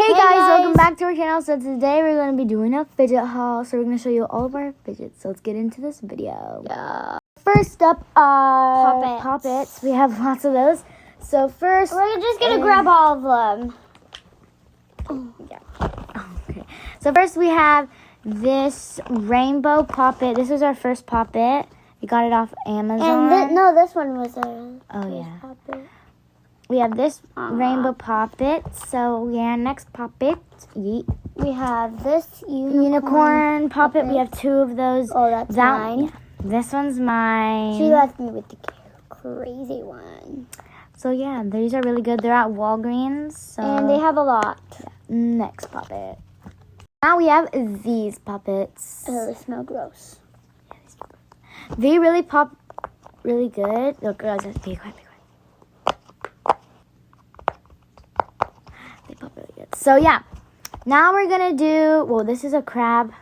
Hey guys, welcome back to our channel. So today we're going to be doing a fidget haul. So we're going to show you all of our fidgets. So let's get into this video. Yeah. First up are poppets. We have lots of those. So first, we're just going to grab all of them. Yeah. Okay. So first we have this rainbow poppet. This was our first poppet. We got it off Amazon. And this one was our yeah. poppet. We have this rainbow poppet. So yeah, next poppet. Yeet. We have this unicorn poppet. We have two of those. Oh, that's mine. Yeah. This one's mine. She left me with the crazy one. So yeah, these are really good. They're at Walgreens. So. And they have a lot. Yeah. Next puppet. Now we have these puppets. Oh, they smell gross. They really pop really good. Look, girls, just be quiet, be quiet. They pop really good. So yeah, now we're gonna do. Well, this is a crab.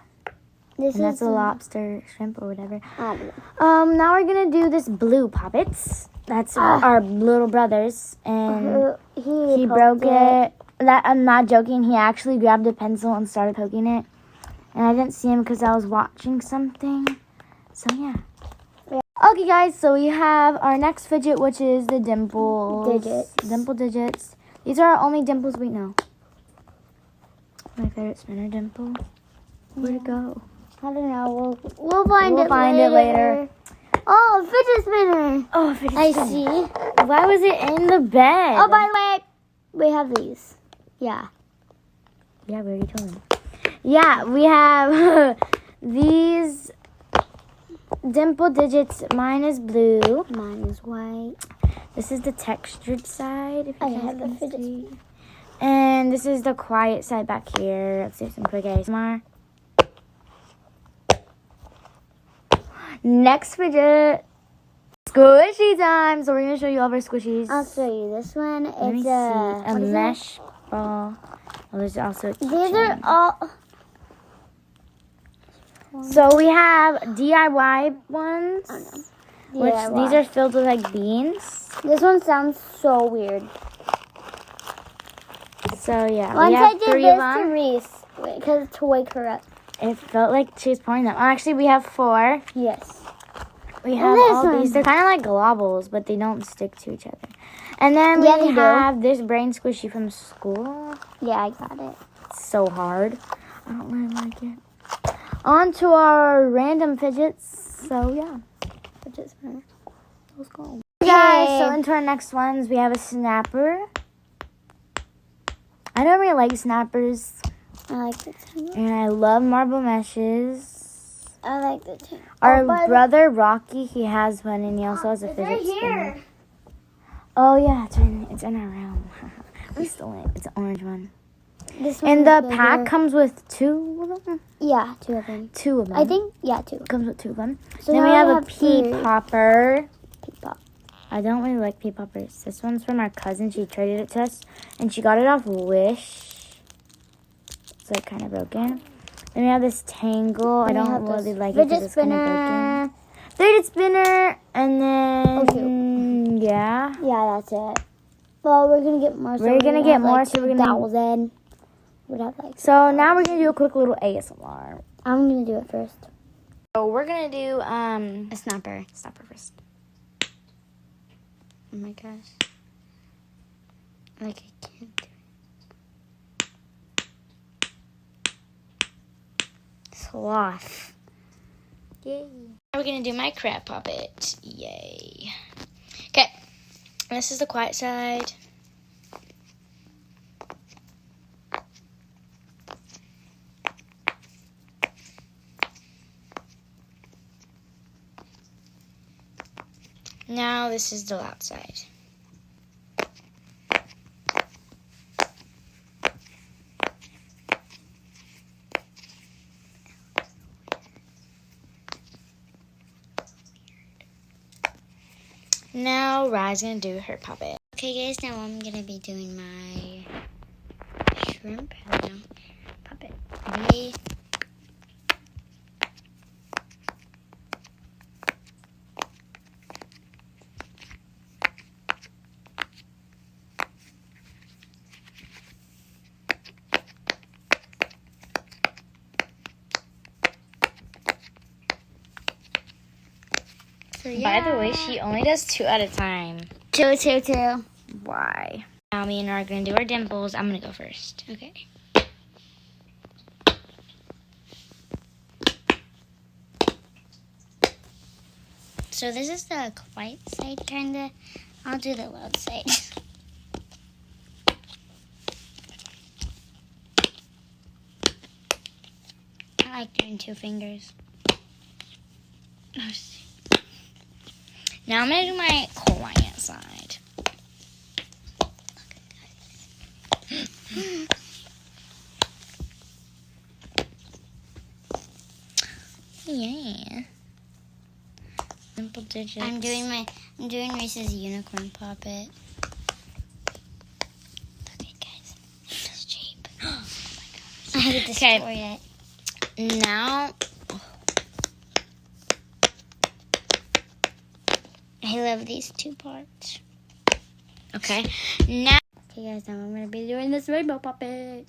That's a lobster, shrimp, or whatever. Now we're gonna do this blue puppets. That's our little brother's, and he broke it. That I'm not joking. He actually grabbed a pencil and started poking it, and I didn't see him because I was watching something. So yeah. Okay, guys. So we have our next fidget, which is the dimple digits. These are our only dimples we know. My favorite spinner dimple. Where'd it go? I don't know. We'll find it later. Oh, fidget spinner. Oh, fidget spinner. I see. Why was it in the bed? Oh, by the way, we have these. Yeah. Yeah, we already told them. Yeah, we have these dimple digits. Mine is blue. Mine is white. This is the textured side. If you have the fidget see. And this is the quiet side back here. Let's do some quick ASMR. Next fidget. Squishy time. So we're going to show you all of our squishies. I'll show you this one. It's a mesh ball. Oh, there's also these are all. So we have DIY ones. Oh, no. Which these are filled with like beans. This one sounds so weird. So yeah, Once we have I did three this of them. to Reese because to wake her up. It felt like she was pouring them. Actually, we have 4. Yes. We have all these. They're kind of like globbles, but they don't stick to each other. And then we have this brain squishy from school. Yeah, I got it. It's so hard. I don't really like it. On to our random fidgets. So yeah. Fidget spinner. Let's go. Guys, so into our next ones, we have a snapper. I don't really like snappers. I like the too. And I love marble meshes. I like the too. Our brother Rocky, he has one, and he also has a fidget spinner. Here. Oh yeah, it's in our room. We stole it. It's an orange one. This one And the pack comes with 2 of them. Yeah, 2 of them. 2 of them. I think 2. Comes with 2 of them. So then we have a pea popper. Pea pop. I don't really like pea poppers. This one's from our cousin. She traded it to us, and she got it off Wish. It's like kind of broken. Then we have this tangle. I don't really like it because it's kind of broken. Fidget spinner, and then yeah. Yeah, that's it. Well, we're gonna get more. We're gonna get more, so we're gonna. 2,000. We'd have like. So now we're gonna do a quick little ASMR. I'm gonna do it first. So we're gonna do A snapper. Snapper first. Oh my gosh. Like I can't do it. Sloth. Yay. We're gonna do my crab puppet. Yay. Okay. This is the quiet side. Now this is the loud side. Now Rye's gonna do her puppet. Okay guys, now I'm gonna be doing my shrimp puppet. Ready? So, yeah. By the way, she only does 2 at a time. Two. Why? Now me and her are going to do our dimples. I'm going to go first. Okay. So this is the quiet side, kinda. I'll do the loud side. I like doing 2 fingers. Now I'm going to do my quiet side. Yeah. Simple digits. I'm doing Reese's unicorn puppet. Okay, guys, this shape. Oh my gosh! I had to destroy it. Now, I love these 2 parts. okay. Now, Okay, guys, now I'm gonna be doing this rainbow puppet.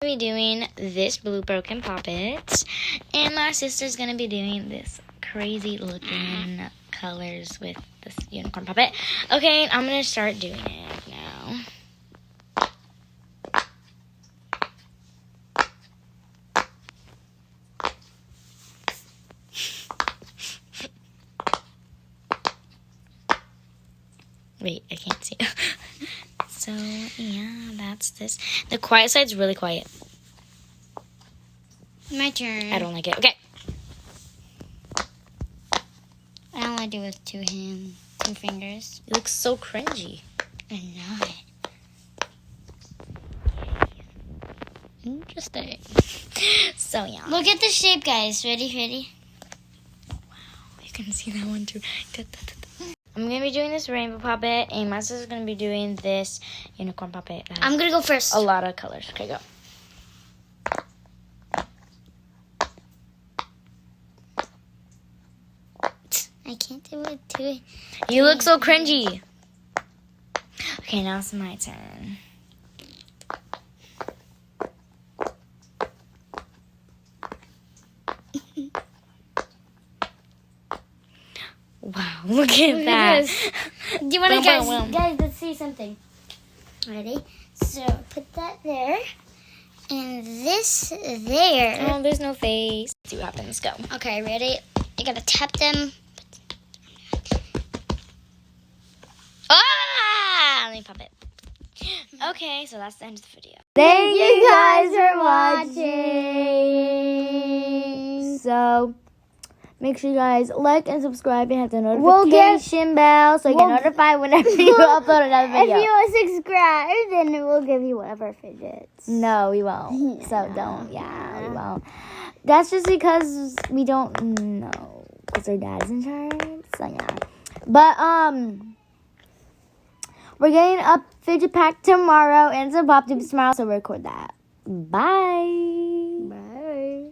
be doing this blue broken puppet, and my sister's gonna be doing this crazy looking colors with this unicorn puppet. Okay, I'm gonna start doing it now. Wait, I can't see. So, yeah, that's this. The quiet side's really quiet. My turn. I don't like it. Okay. I only do it with 2 fingers. It looks so cringy. I know it. Interesting. So, yeah. Look at the shape, guys. Ready? Wow, you can see that one too. I'm going to be doing this rainbow puppet, and my sister's going to be doing this unicorn puppet. I'm going to go first. A lot of colors. Okay, go. I can't do it. You look so cringy. Okay, now it's my turn. Wow, look at that. Do you want to guys, let's see something. Ready? So put that there. And this there. Oh, there's no face. Let's see what happens. Go. Okay, ready? You gotta tap them. Ah! Let me pop it. Okay, so that's the end of the video. Thank you guys for watching. So, make sure you guys like and subscribe and hit the notification bell so you get notified whenever you upload another video. If you subscribe, then we'll give you whatever fidgets. No, we won't. So don't. Yeah, we won't. That's just because we don't know. Because our dad's in charge. So yeah. But we're getting a fidget pack tomorrow and some pop tubes tomorrow, so we'll record that. Bye. Bye.